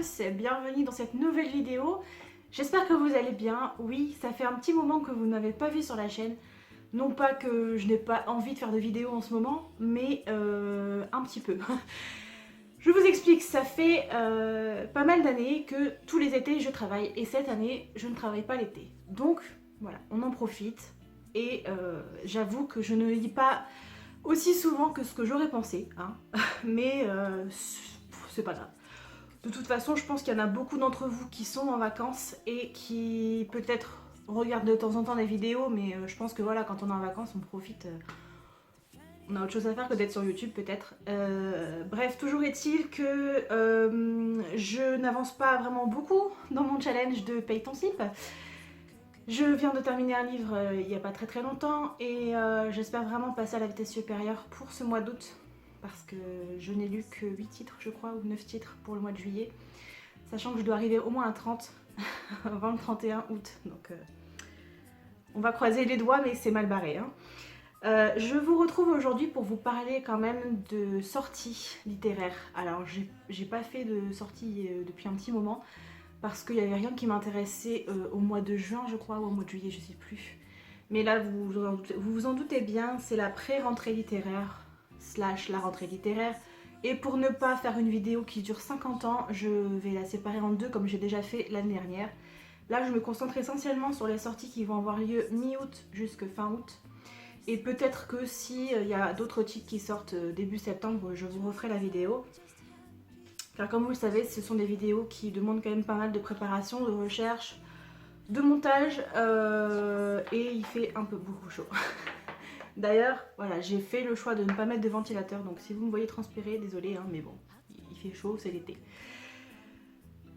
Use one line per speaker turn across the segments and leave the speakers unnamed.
tous, bienvenue dans cette nouvelle vidéo. J'espère que vous allez bien. Oui, ça fait un petit moment que vous n'avez pas vu sur la chaîne. Non pas que je n'ai pas envie de faire de vidéos en ce moment, mais un petit peu. Je vous explique, ça fait pas mal d'années que tous les étés je travaille et cette année je ne travaille pas l'été. Donc voilà, on en profite et j'avoue que je ne lis pas aussi souvent que ce que j'aurais pensé, hein. Mais c'est pas grave. De toute façon, je pense qu'il y en a beaucoup d'entre vous qui sont en vacances et qui peut-être regardent de temps en temps des vidéos, mais je pense que voilà, quand on est en vacances, on profite. On a autre chose à faire que d'être sur YouTube peut-être. Bref, toujours est-il que je n'avance pas vraiment beaucoup dans mon challenge de paye ton slip. Je viens de terminer un livre il n'y a pas très longtemps et j'espère vraiment passer à la vitesse supérieure pour ce mois d'août parce que je n'ai lu que 8 titres je crois ou 9 titres pour le mois de juillet, sachant que je dois arriver au moins à 30 avant le 31 août, donc on va croiser les doigts mais c'est mal barré, hein. Je vous retrouve aujourd'hui pour vous parler quand même de sorties littéraires. Alors j'ai pas fait de sortie depuis un petit moment parce qu'il n'y avait rien qui m'intéressait au mois de juin je crois ou au mois de juillet, je sais plus. Mais là vous vous en doutez bien, c'est la pré-rentrée littéraire / la rentrée littéraire. Et pour ne pas faire une vidéo qui dure 50 ans, je vais la séparer en deux comme j'ai déjà fait l'année dernière. Là je me concentre essentiellement sur les sorties qui vont avoir lieu mi-août jusqu'à fin août. Et peut-être que s'il y a d'autres titres qui sortent début septembre, je vous referai la vidéo. Car comme vous le savez, ce sont des vidéos qui demandent quand même pas mal de préparation, de recherche, de montage, et il fait un peu beaucoup chaud. D'ailleurs, voilà, j'ai fait le choix de ne pas mettre de ventilateur, donc si vous me voyez transpirer, désolé, hein, mais bon, il fait chaud, c'est l'été.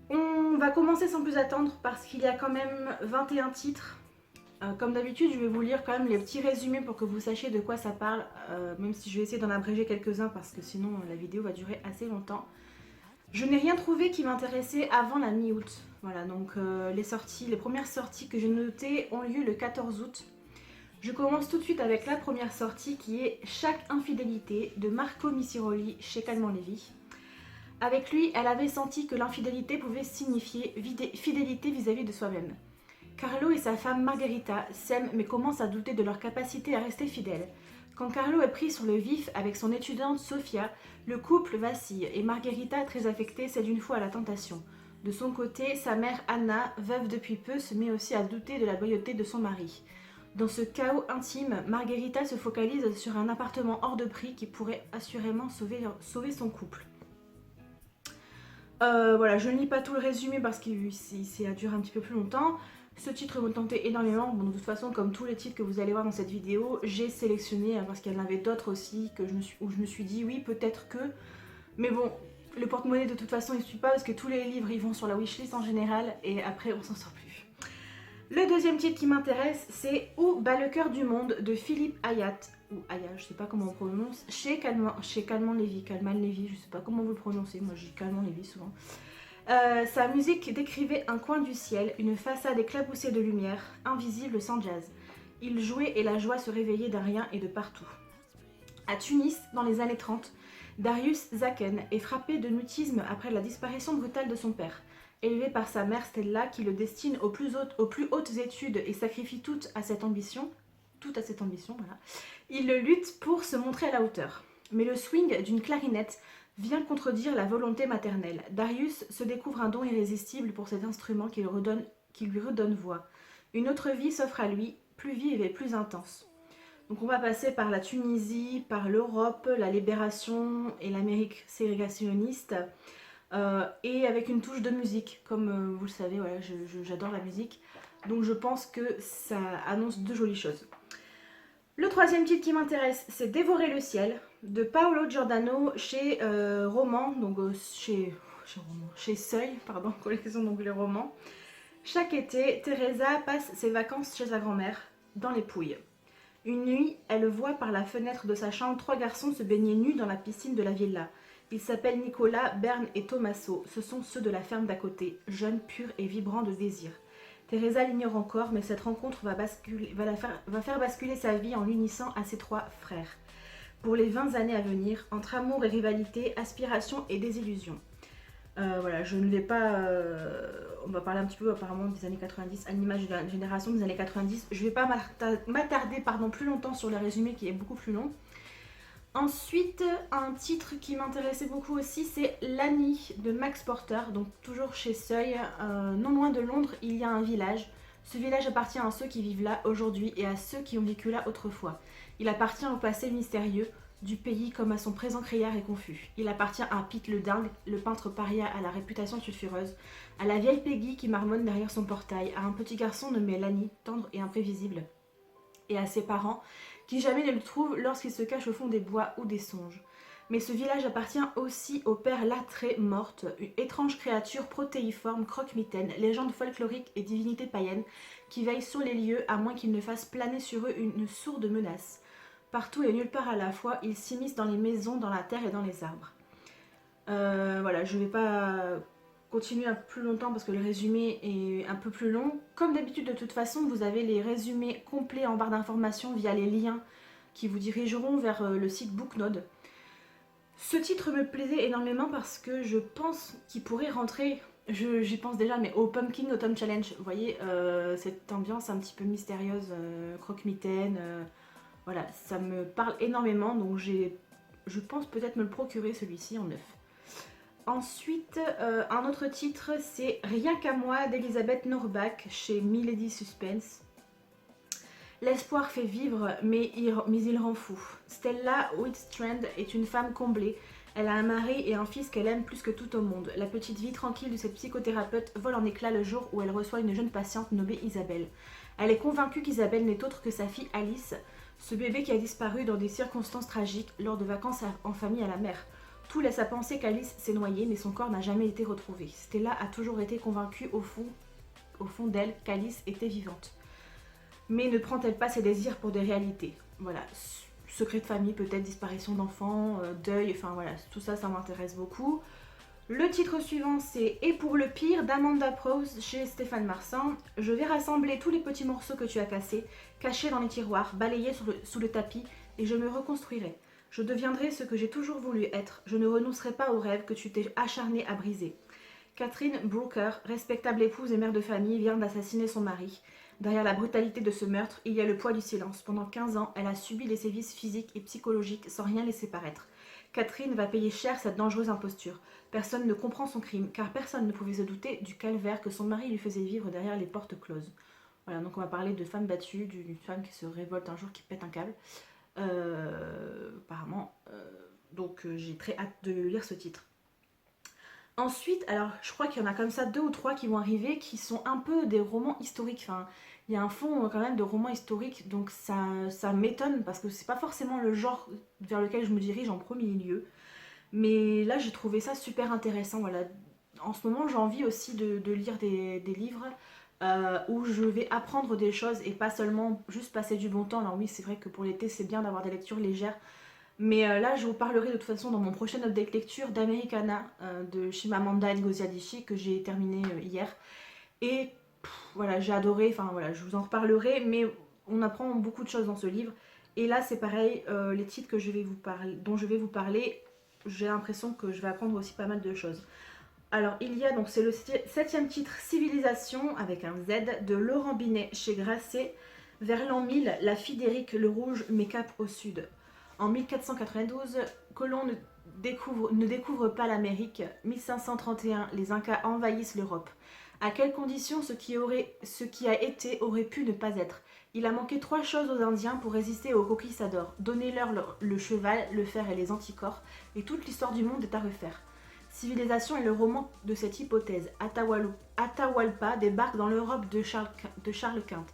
On va commencer sans plus attendre parce qu'il y a quand même 21 titres. Comme d'habitude, je vais vous lire quand même les petits résumés pour que vous sachiez de quoi ça parle, même si je vais essayer d'en abréger quelques-uns parce que sinon la vidéo va durer assez longtemps. Je n'ai rien trouvé qui m'intéressait avant la mi-août. Voilà, donc les premières sorties que j'ai notées ont lieu le 14 août. Je commence tout de suite avec la première sortie qui est Chaque infidélité de Marco Missiroli chez Calmant Lévy. Avec lui, elle avait senti que l'infidélité pouvait signifier fidélité vis-à-vis de soi-même. Carlo et sa femme Margherita s'aiment mais commencent à douter de leur capacité à rester fidèles. Quand Carlo est pris sur le vif avec son étudiante Sofia, le couple vacille et Margherita, très affectée, cède une fois à la tentation. De son côté, sa mère Anna, veuve depuis peu, se met aussi à douter de la loyauté de son mari. Dans ce chaos intime, Margherita se focalise sur un appartement hors de prix qui pourrait assurément sauver son couple. Voilà, je ne lis pas tout le résumé parce que ça dure un petit peu plus longtemps. Ce titre me tentait énormément. Bon, de toute façon, comme tous les titres que vous allez voir dans cette vidéo, j'ai sélectionné parce qu'il y en avait d'autres aussi où je me suis dit oui, peut-être que. Mais bon, le porte-monnaie de toute façon il ne suit pas parce que tous les livres ils vont sur la wishlist en général et après on s'en sort plus. Le deuxième titre qui m'intéresse, c'est Où bat le cœur du monde de Philippe Ayat, ou Aya, je sais pas comment on prononce, chez Calmant Lévy, je sais pas comment vous le prononcez, moi je dis Calmant Lévy souvent. Sa musique décrivait un coin du ciel, une façade éclaboussée de lumière, invisible sans jazz. Il jouait et la joie se réveillait d'un rien et de partout. À Tunis, dans les années 30, Darius Zaken est frappé de mutisme après la disparition brutale de son père. Élevé par sa mère Stella qui le destine aux plus hautes études et sacrifie tout à cette ambition, voilà, il lutte pour se montrer à la hauteur. Mais le swing d'une clarinette vient contredire la volonté maternelle. Darius se découvre un don irrésistible pour cet instrument qui lui redonne voix. Une autre vie s'offre à lui, plus vive et plus intense. Donc on va passer par la Tunisie, par l'Europe, la libération et l'Amérique ségrégationniste, et avec une touche de musique. Comme vous le savez, voilà, j'adore la musique, donc je pense que ça annonce de jolies choses. Le troisième titre qui m'intéresse, c'est Dévorer le ciel de Paolo Giordano chez Roman, donc chez Seuil, pardon, collection d'onglets romans. Chaque été, Teresa passe ses vacances chez sa grand-mère, dans les Pouilles. Une nuit, elle voit par la fenêtre de sa chambre 3 garçons se baigner nus dans la piscine de la villa. Ils s'appellent Nicolas, Berne et Tommaso. Ce sont ceux de la ferme d'à côté, jeunes, purs et vibrants de désir. Teresa l'ignore encore, mais cette rencontre va faire basculer sa vie en l'unissant à ses 3 frères. Pour les 20 années à venir, entre amour et rivalité, aspiration et désillusion. Voilà, je ne vais pas... on va parler un petit peu apparemment des années 90, à l'image de la génération des années 90. Je ne vais pas m'attarder plus longtemps sur le résumé qui est beaucoup plus long. Ensuite, un titre qui m'intéressait beaucoup aussi, c'est L'Annie de Max Porter, donc toujours chez Seuil. Non loin de Londres, il y a un village. Ce village appartient à ceux qui vivent là aujourd'hui et à ceux qui ont vécu là autrefois. Il appartient au passé mystérieux du pays comme à son présent criard et confus. Il appartient à Pete le dingue, le peintre paria à la réputation sulfureuse, à la vieille Peggy qui marmonne derrière son portail, à un petit garçon nommé Lanny, tendre et imprévisible, et à ses parents, qui jamais ne le trouvent lorsqu'il se cache au fond des bois ou des songes. Mais ce village appartient aussi au père Latrée morte, une étrange créature protéiforme, croque-mitaine, légende folklorique et divinité païenne, qui veille sur les lieux à moins qu'il ne fasse planer sur eux une sourde menace. Partout et nulle part à la fois, ils s'immiscent dans les maisons, dans la terre et dans les arbres. Voilà, je ne vais pas continuer un peu plus longtemps parce que le résumé est un peu plus long. Comme d'habitude, de toute façon, vous avez les résumés complets en barre d'informations via les liens qui vous dirigeront vers le site Booknode. Ce titre me plaisait énormément parce que je pense qu'il pourrait rentrer, j'y pense déjà, mais au Pumpkin Autumn Challenge. Vous voyez, cette ambiance un petit peu mystérieuse, croque-mitaine, voilà, ça me parle énormément, donc je pense peut-être me le procurer celui-ci en neuf. Ensuite, un autre titre, c'est Rien qu'à moi d'Elisabeth Norbach chez Milady Suspense. L'espoir fait vivre, mais il rend fou. Stella Whitstrand est une femme comblée. Elle a un mari et un fils qu'elle aime plus que tout au monde. La petite vie tranquille de cette psychothérapeute vole en éclats le jour où elle reçoit une jeune patiente nommée Isabelle. Elle est convaincue qu'Isabelle n'est autre que sa fille Alice, ce bébé qui a disparu dans des circonstances tragiques lors de vacances en famille à la mer. Tout laisse à penser qu'Alice s'est noyée, mais son corps n'a jamais été retrouvé. Stella a toujours été convaincue au fond d'elle qu'Alice était vivante. Mais ne prend-elle pas ses désirs pour des réalités? Voilà, secret de famille, peut-être disparition d'enfants, deuil, enfin voilà, tout ça, ça m'intéresse beaucoup. Le titre suivant, c'est Et pour le pire d'Amanda Prose chez Stéphane Marsan. Je vais rassembler tous les petits morceaux que tu as cassés, cachés dans les tiroirs, balayés sous le tapis, et je me reconstruirai. Je deviendrai ce que j'ai toujours voulu être. Je ne renoncerai pas aux rêves que tu t'es acharné à briser. Catherine Brooker, respectable épouse et mère de famille, vient d'assassiner son mari. Derrière la brutalité de ce meurtre, il y a le poids du silence. Pendant 15 ans, elle a subi les sévices physiques et psychologiques sans rien laisser paraître. Catherine va payer cher cette dangereuse imposture. Personne ne comprend son crime, car personne ne pouvait se douter du calvaire que son mari lui faisait vivre derrière les portes closes. Voilà, donc on va parler de femme battue, d'une femme qui se révolte un jour, qui pète un câble. Apparemment. Donc j'ai très hâte de lire ce titre. Ensuite, alors je crois qu'il y en a comme ça 2 ou 3 qui vont arriver, qui sont un peu des romans historiques. Enfin, il y a un fond quand même de romans historiques, donc ça m'étonne parce que c'est pas forcément le genre vers lequel je me dirige en premier lieu. Mais là, j'ai trouvé ça super intéressant. Voilà. En ce moment, j'ai envie aussi de lire des livres où je vais apprendre des choses et pas seulement juste passer du bon temps. Alors oui, c'est vrai que pour l'été, c'est bien d'avoir des lectures légères. Mais là, je vous parlerai de toute façon dans mon prochain update lecture d'Americana de Chimamanda Ngozi Adichie que j'ai terminé hier. Et voilà, j'ai adoré, enfin voilà, je vous en reparlerai, mais on apprend beaucoup de choses dans ce livre. Et là, c'est pareil, les titres que dont je vais vous parler, j'ai l'impression que je vais apprendre aussi pas mal de choses. Alors, il y a donc, c'est le 7e titre, Civilisation, avec un Z, de Laurent Binet chez Grasset. Vers l'an 1000, la fille d'Éric le Rouge met cap au sud. En 1492, Colomb ne découvre pas l'Amérique. 1531, les Incas envahissent l'Europe. À quelles conditions ce qui a été aurait pu ne pas être? Il a manqué 3 choses aux Indiens pour résister aux conquistadors. Donnez-leur le cheval, le fer et les anticorps, et toute l'histoire du monde est à refaire. Civilisation est le roman de cette hypothèse. Atahualpa débarque dans l'Europe de Charles Quint.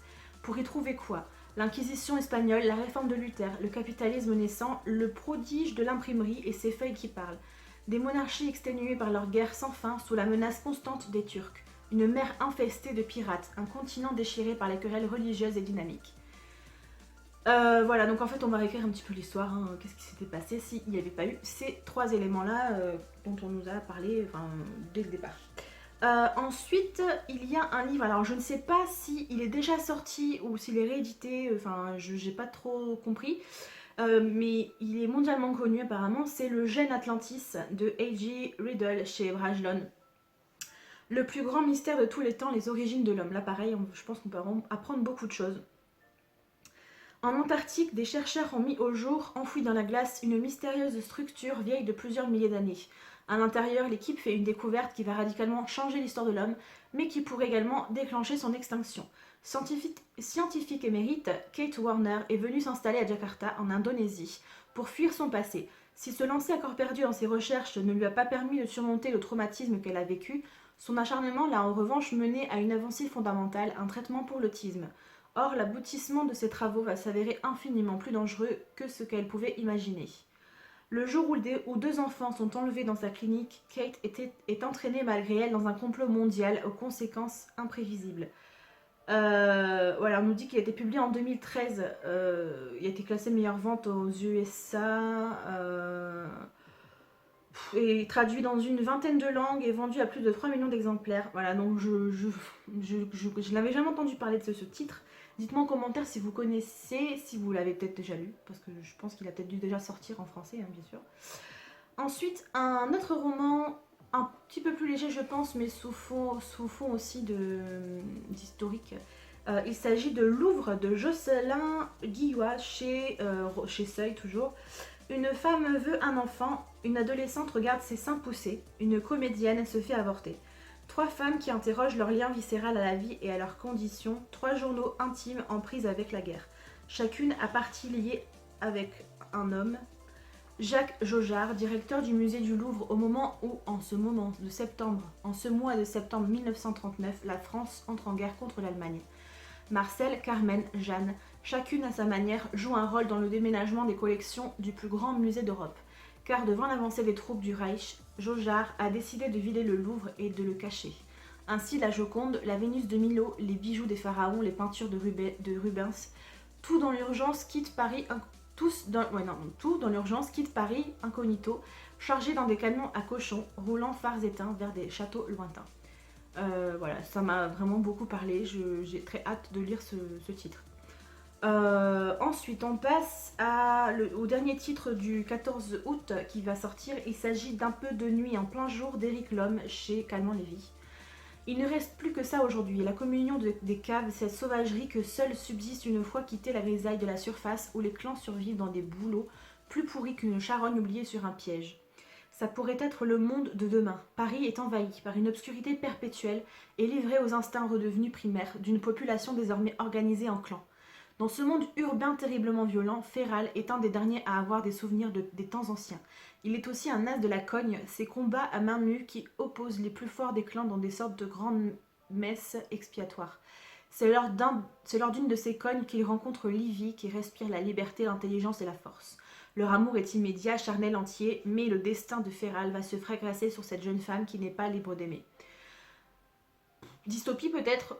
Pour y trouver quoi? L'Inquisition espagnole, la réforme de Luther, le capitalisme naissant, le prodige de l'imprimerie et ses feuilles qui parlent. Des monarchies exténuées par leurs guerres sans fin sous la menace constante des Turcs. Une mer infestée de pirates, un continent déchiré par les querelles religieuses et dynamiques. Voilà, donc en fait on va réécrire un petit peu l'histoire, hein. Qu'est-ce qui s'était passé s'il n'y avait pas eu ces 3 éléments-là dont on nous a parlé dès le départ. Ensuite, il y a un livre, alors je ne sais pas s'il est déjà sorti ou s'il est réédité, enfin je n'ai pas trop compris, mais il est mondialement connu apparemment, c'est Le Gène Atlantis de A.G. Riddle chez Brajlon. Le plus grand mystère de tous les temps, les origines de l'homme. Là pareil, je pense qu'on peut apprendre beaucoup de choses. En Antarctique, des chercheurs ont mis au jour, enfouie dans la glace, une mystérieuse structure vieille de plusieurs milliers d'années. À l'intérieur, l'équipe fait une découverte qui va radicalement changer l'histoire de l'homme, mais qui pourrait également déclencher son extinction. Scientifique émérite, Kate Warner est venue s'installer à Jakarta, en Indonésie, pour fuir son passé. Si se lancer à corps perdu dans ses recherches ne lui a pas permis de surmonter le traumatisme qu'elle a vécu, son acharnement l'a en revanche mené à une avancée fondamentale, un traitement pour l'autisme. Or, l'aboutissement de ces travaux va s'avérer infiniment plus dangereux que ce qu'elle pouvait imaginer. Le jour où deux enfants sont enlevés dans sa clinique, Kate est entraînée malgré elle dans un complot mondial aux conséquences imprévisibles. Voilà, on nous dit qu'il a été publié en 2013. Il a été classé meilleure vente aux USA. Et traduit dans une vingtaine de langues et vendu à plus de 3 millions d'exemplaires. Voilà, donc je n'avais jamais entendu parler de ce titre. Dites-moi en commentaire si vous connaissez, si vous l'avez peut-être déjà lu, parce que je pense qu'il a peut-être dû déjà sortir en français, hein, bien sûr. Ensuite, un autre roman, un petit peu plus léger je pense, mais sous fond aussi d'historique. Il s'agit de Louvre de Jocelyn Guillois chez Seuil toujours. Une femme veut un enfant, une adolescente regarde ses seins pousser, une comédienne se fait avorter. 3 femmes qui interrogent leur lien viscéral à la vie et à leurs conditions, 3 journaux intimes en prise avec la guerre. Chacune a partie liée avec un homme. Jacques Jaujard, directeur du musée du Louvre au moment où, en ce mois de septembre 1939, la France entre en guerre contre l'Allemagne. Marcel, Carmen, Jeanne, chacune à sa manière, joue un rôle dans le déménagement des collections du plus grand musée d'Europe. Car devant l'avancée des troupes du Reich, Jaujard a décidé de vider le Louvre et de le cacher. Ainsi la Joconde, la Vénus de Milo, les bijoux des pharaons, les peintures de Rubens, tout dans l'urgence quitte Paris incognito, chargé dans des canons à cochons, roulant phares éteints vers des châteaux lointains. Voilà, ça m'a vraiment beaucoup parlé, j'ai très hâte de lire ce titre. Ensuite, on passe au dernier titre du 14 août qui va sortir. Il s'agit d'Un peu de nuit en plein jour d'Éric Lhomme chez Calment Lévy. Il ne reste plus que ça aujourd'hui, la communion des caves, cette sauvagerie que seule subsiste une fois quitté la grisaille de la surface où les clans survivent dans des bouleaux plus pourris qu'une charogne oubliée sur un piège. Ça pourrait être le monde de demain. Paris est envahi par une obscurité perpétuelle et livré aux instincts redevenus primaires d'une population désormais organisée en clans. Dans ce monde urbain terriblement violent, Féral est un des derniers à avoir des souvenirs des temps anciens. Il est aussi un as de la cogne, ces combats à main nue qui opposent les plus forts des clans dans des sortes de grandes messes expiatoires. C'est lors d'une de ces cognes qu'il rencontre Livy qui respire la liberté, l'intelligence et la force. Leur amour est immédiat, charnel entier, mais le destin de Féral va se fracasser sur cette jeune femme qui n'est pas libre d'aimer. Dystopie peut-être,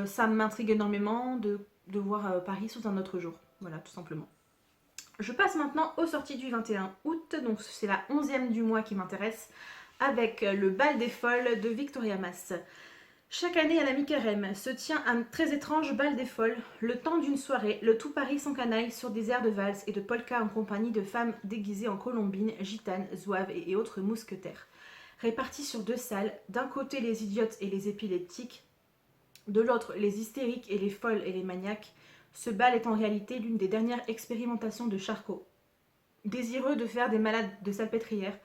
ça m'intrigue énormément de voir Paris sous un autre jour. Voilà, tout simplement. Je passe maintenant aux sorties du 21 août, donc c'est la 11e du mois qui m'intéresse, avec le bal des folles de Victoria Mass. Chaque année à la mi-carême se tient un très étrange bal des folles. Le temps d'une soirée, le tout Paris s'encanaille sur des airs de valse et de polka en compagnie de femmes déguisées en colombines, gitanes, zouaves et autres mousquetaires. Réparties sur 2 salles, d'un côté les idiotes et les épileptiques, de l'autre les hystériques et les folles et les maniaques, ce bal est en réalité l'une des dernières expérimentations de Charcot. Désireux de faire des malades de salpêtrière,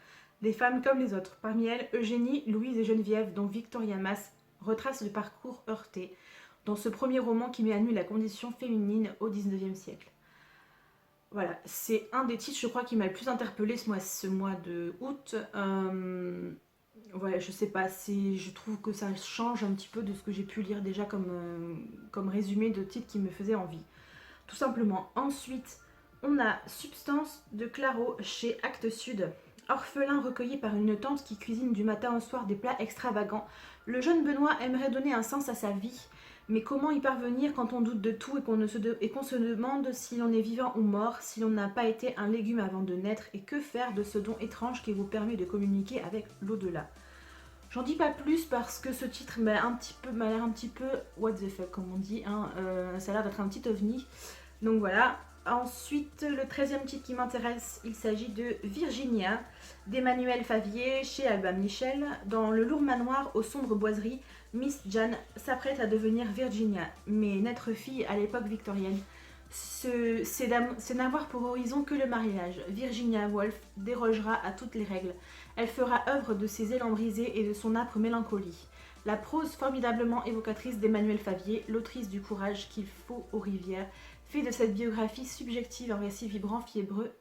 des femmes comme les autres, parmi elles Eugénie, Louise et Geneviève, dont Victoria Mass retrace le parcours heurté dans ce premier roman qui met à nu la condition féminine au XIXe siècle. Voilà, c'est un des titres, je crois, qui m'a le plus interpellée ce mois de août. Ouais, je sais pas, je trouve que ça change un petit peu de ce que j'ai pu lire déjà comme résumé de titres qui me faisaient envie. Tout simplement. Ensuite, on a Substance de Claro chez Actes Sud. Orphelin recueilli par une tante qui cuisine du matin au soir des plats extravagants, le jeune Benoît aimerait donner un sens à sa vie. Mais comment y parvenir quand on doute de tout et qu'on se demande si l'on est vivant ou mort, si l'on n'a pas été un légume avant de naître, et que faire de ce don étrange qui vous permet de communiquer avec l'au-delà. J'en dis pas plus parce que ce titre m'a l'air un petit peu what the fuck comme on dit, hein. Ça a l'air d'être un petit ovni. Donc voilà, Ensuite, le 13e titre qui m'intéresse, il s'agit de Virginia, d'Emmanuel Favier chez Albin Michel. Dans le lourd manoir aux sombres boiseries, Miss Jane s'apprête à devenir Virginia, mais naître fille à l'époque victorienne, c'est n'avoir pour horizon que le mariage. Virginia Woolf dérogera à toutes les règles. Elle fera œuvre de ses élans brisés et de son âpre mélancolie. La prose formidablement évocatrice d'Emmanuel Favier, l'autrice du courage qu'il faut aux rivières, fait de cette biographie subjective un récit vibrant,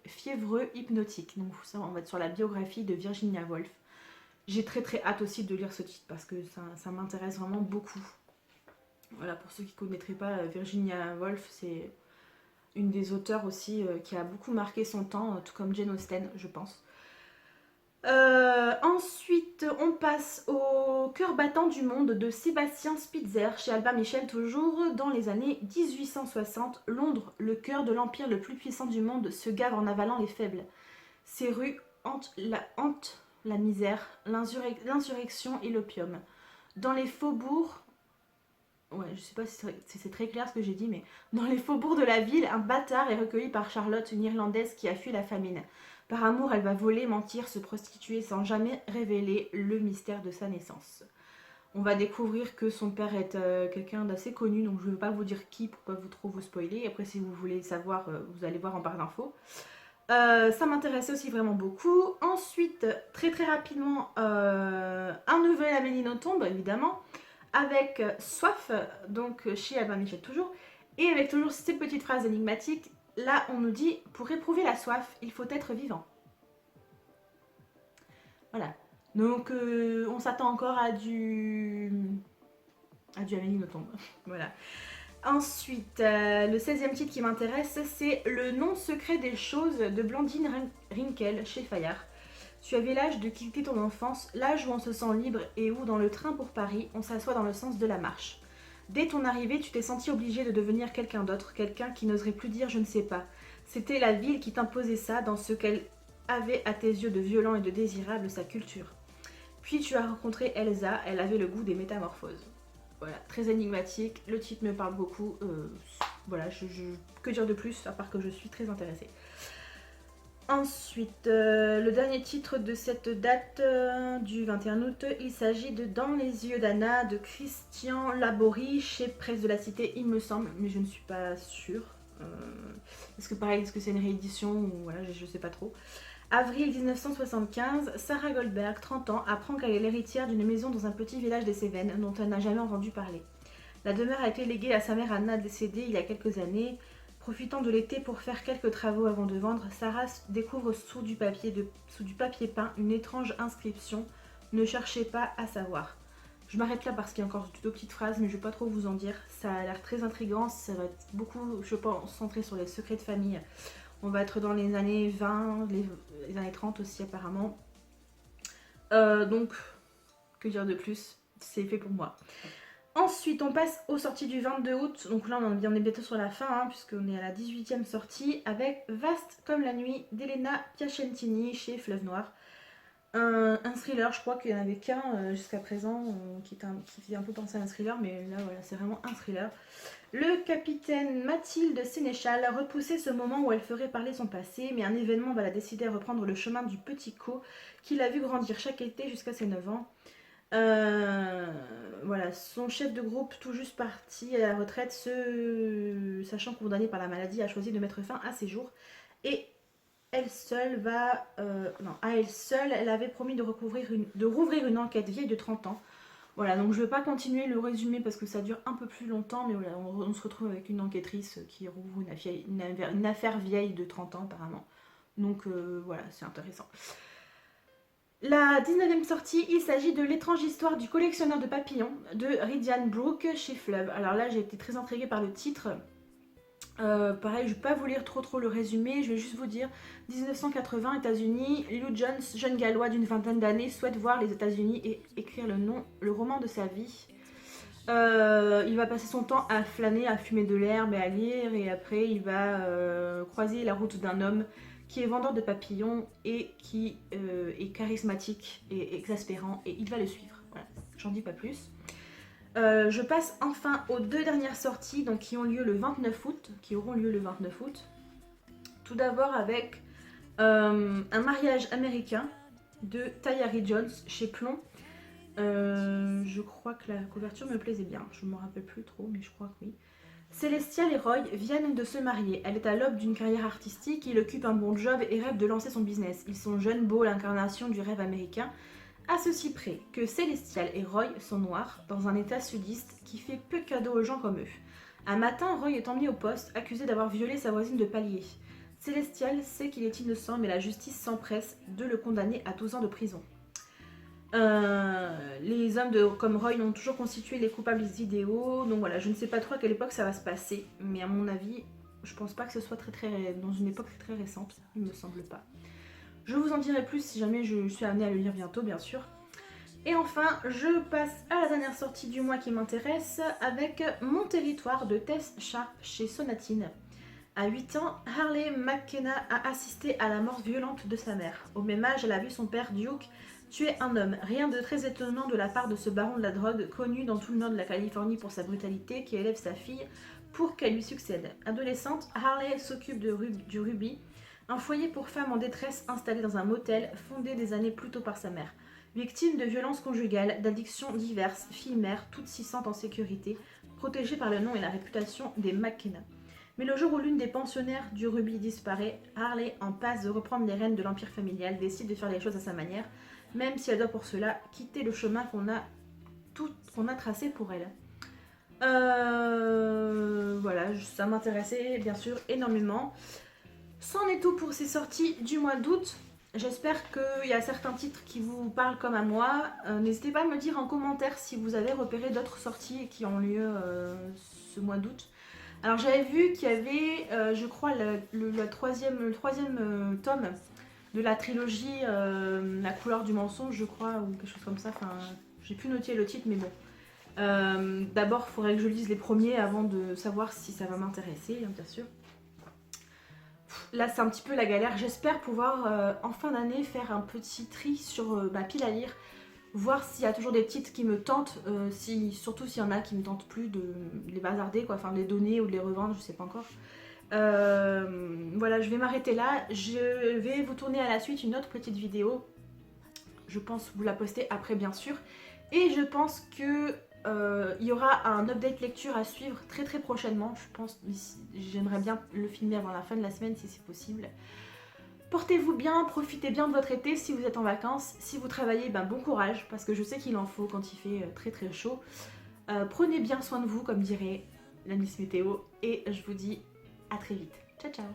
fiévreux, hypnotique. Donc ça, on va être sur la biographie de Virginia Woolf. J'ai très hâte aussi de lire ce titre parce que ça m'intéresse vraiment beaucoup. Voilà, pour ceux qui ne connaîtraient pas, Virginia Woolf, c'est une des auteurs aussi qui a beaucoup marqué son temps, tout comme Jane Austen, je pense. Ensuite, on passe au Cœur battant du monde de Sébastien Spitzer chez Albin Michel, toujours dans les années 1860. Londres, le cœur de l'empire le plus puissant du monde, se gave en avalant les faibles. Ses rues hantent la misère, l'insurrection et l'opium. Dans les faubourgs, ouais, je sais pas si c'est très clair ce que j'ai dit, mais dans les faubourgs de la ville, un bâtard est recueilli par Charlotte, une Irlandaise qui a fui la famine. Par amour, elle va voler, mentir, se prostituer sans jamais révéler le mystère de sa naissance. On va découvrir que son père est quelqu'un d'assez connu, donc je ne veux pas vous dire qui pour pas trop vous spoiler. Après, si vous voulez savoir, vous allez voir en barre d'infos. Ça m'intéressait aussi vraiment beaucoup. Ensuite, très rapidement, un nouvel Amélie Nothomb, évidemment, avec Soif, donc chez Albin Michel toujours, et avec toujours ces petites phrases énigmatiques. Là, on nous dit, pour éprouver la soif, il faut être vivant. Voilà. Donc, on s'attend encore à du Amélie Nothomb. Voilà. Ensuite, le 16e titre qui m'intéresse, c'est Le nom secret des choses de Blandine Rinkel chez Fayard. Tu avais l'âge de quitter ton enfance, l'âge où on se sent libre et où, dans le train pour Paris, on s'assoit dans le sens de la marche. Dès ton arrivée, tu t'es senti obligé de devenir quelqu'un d'autre, quelqu'un qui n'oserait plus dire je ne sais pas. C'était la ville qui t'imposait ça dans ce qu'elle avait à tes yeux de violent et de désirable, sa culture. Puis tu as rencontré Elsa, elle avait le goût des métamorphoses. Voilà, très énigmatique, le titre me parle beaucoup. Voilà, que dire de plus, à part que je suis très intéressée. Ensuite, le dernier titre de cette date du 21 août, il s'agit de Dans les yeux d'Anna de Christian Laborie chez Presse de la Cité, il me semble, mais je ne suis pas sûre. Est-ce que c'est une réédition ou voilà, je sais pas trop. Avril 1975, Sarah Goldberg, 30 ans, apprend qu'elle est l'héritière d'une maison dans un petit village des Cévennes dont elle n'a jamais entendu parler. La demeure a été léguée à sa mère Anna, décédée il y a quelques années. Profitant de l'été pour faire quelques travaux avant de vendre, Sarah découvre sous du papier peint une étrange inscription « Ne cherchez pas à savoir ». Je m'arrête là parce qu'il y a encore deux petites phrases, mais je ne vais pas trop vous en dire. Ça a l'air très intriguant, ça va être beaucoup, je pense, centré sur les secrets de famille. On va être dans les années 20, les années 30 aussi apparemment. Donc, que dire de plus? C'est fait pour moi. Ensuite, on passe aux sorties du 22 août. Donc là, on est bientôt sur la fin, hein, puisqu'on est à la 18e sortie, avec Vaste comme la nuit d'Elena Piacentini chez Fleuve Noir. Un thriller, je crois qu'il n'y en avait qu'un jusqu'à présent, qui fait un peu penser à un thriller, mais là, voilà, c'est vraiment un thriller. Le capitaine Mathilde Sénéchal repoussait ce moment où elle ferait parler son passé, mais un événement va la décider à reprendre le chemin du petit Co, qui l'a vu grandir chaque été jusqu'à ses 9 ans. Voilà, son chef de groupe tout juste parti à la retraite, sachant condamné par la maladie, a choisi de mettre fin à ses jours. Et elle seule elle avait promis de rouvrir une enquête vieille de 30 ans. Voilà, donc je ne vais pas continuer le résumé parce que ça dure un peu plus longtemps, mais voilà, on se retrouve avec une enquêtrice qui rouvre une affaire vieille de 30 ans apparemment. Donc voilà, c'est intéressant. La 19e sortie, il s'agit de L'étrange histoire du collectionneur de papillons de Ridian Brooke chez Fleuve. Alors là, j'ai été très intriguée par le titre. Pareil, je ne vais pas vous lire trop le résumé, je vais juste vous dire 1980, États-Unis, Lou Jones, jeune gallois d'une vingtaine d'années, souhaite voir les États-Unis et écrire le roman de sa vie. Il va passer son temps à flâner, à fumer de l'herbe et à lire, et après il va croiser la route d'un homme qui est vendeur de papillons et qui est charismatique et exaspérant, et il va le suivre. Voilà, j'en dis pas plus. Je passe enfin aux deux dernières sorties donc, qui auront lieu le 29 août. Tout d'abord avec un mariage américain de Tayari Jones chez Plon. Je crois que la couverture me plaisait bien, je ne me rappelle plus trop, mais je crois que oui. Célestial et Roy viennent de se marier. Elle est à l'aube d'une carrière artistique, il occupe un bon job et rêve de lancer son business. Ils sont jeunes, beaux, l'incarnation du rêve américain, à ceci près que Célestial et Roy sont noirs, dans un état sudiste qui fait peu de cadeaux aux gens comme eux. Un matin, Roy est emmené au poste, accusé d'avoir violé sa voisine de palier. Célestial sait qu'il est innocent, mais la justice s'empresse de le condamner à 12 ans de prison. Les hommes comme Roy ont toujours constitué les coupables idéaux, donc voilà, je ne sais pas trop à quelle époque ça va se passer, mais à mon avis, je pense pas que ce soit dans une époque très récente, il me semble pas. Je vous en dirai plus si jamais je suis amenée à le lire bientôt, bien sûr. Et enfin, je passe à la dernière sortie du mois qui m'intéresse avec Mon territoire de Tess Sharp chez Sonatine. À 8 ans, Harley McKenna a assisté à la mort violente de sa mère. Au même âge, elle a vu son père Duke tuer un homme. Rien de très étonnant de la part de ce baron de la drogue, connu dans tout le nord de la Californie pour sa brutalité, qui élève sa fille pour qu'elle lui succède. Adolescente, Harley s'occupe du Ruby, un foyer pour femmes en détresse installé dans un motel fondé des années plus tôt par sa mère. Victime de violences conjugales, d'addictions diverses, fille-mère, toutes s'y sentent en sécurité, protégée par le nom et la réputation des McKenna. Mais le jour où l'une des pensionnaires du Ruby disparaît, Harley, en passe de reprendre les rênes de l'empire familial, décide de faire les choses à sa manière, même si elle doit pour cela quitter le chemin qu'on a tracé pour elle. Voilà, ça m'intéressait bien sûr énormément. C'en est tout pour ces sorties du mois d'août. J'espère qu'il y a certains titres qui vous parlent comme à moi. N'hésitez pas à me dire en commentaire si vous avez repéré d'autres sorties qui ont lieu ce mois d'août. Alors j'avais vu qu'il y avait, je crois, le troisième tome de la trilogie La couleur du mensonge, je crois, ou quelque chose comme ça. Enfin, j'ai pu noter le titre, mais bon. D'abord, il faudrait que je lise les premiers avant de savoir si ça va m'intéresser, hein, bien sûr. Là, c'est un petit peu la galère. J'espère pouvoir, en fin d'année, faire un petit tri sur ma pile à lire. Voir s'il y a toujours des titres qui me tentent, surtout s'il y en a qui me tentent plus, de les bazarder, quoi, enfin de les donner ou de les revendre, je sais pas encore. Voilà, je vais m'arrêter là. Je vais vous tourner à la suite une autre petite vidéo. Je pense vous la poster après, bien sûr. Et je pense que il y aura un update lecture à suivre très prochainement. Je pense, j'aimerais bien le filmer avant la fin de la semaine si c'est possible. Portez-vous bien, profitez bien de votre été si vous êtes en vacances. Si vous travaillez, ben bon courage, parce que je sais qu'il en faut quand il fait très chaud. Prenez bien soin de vous, comme dirait la Miss Météo, et je vous dis à très vite. Ciao ciao.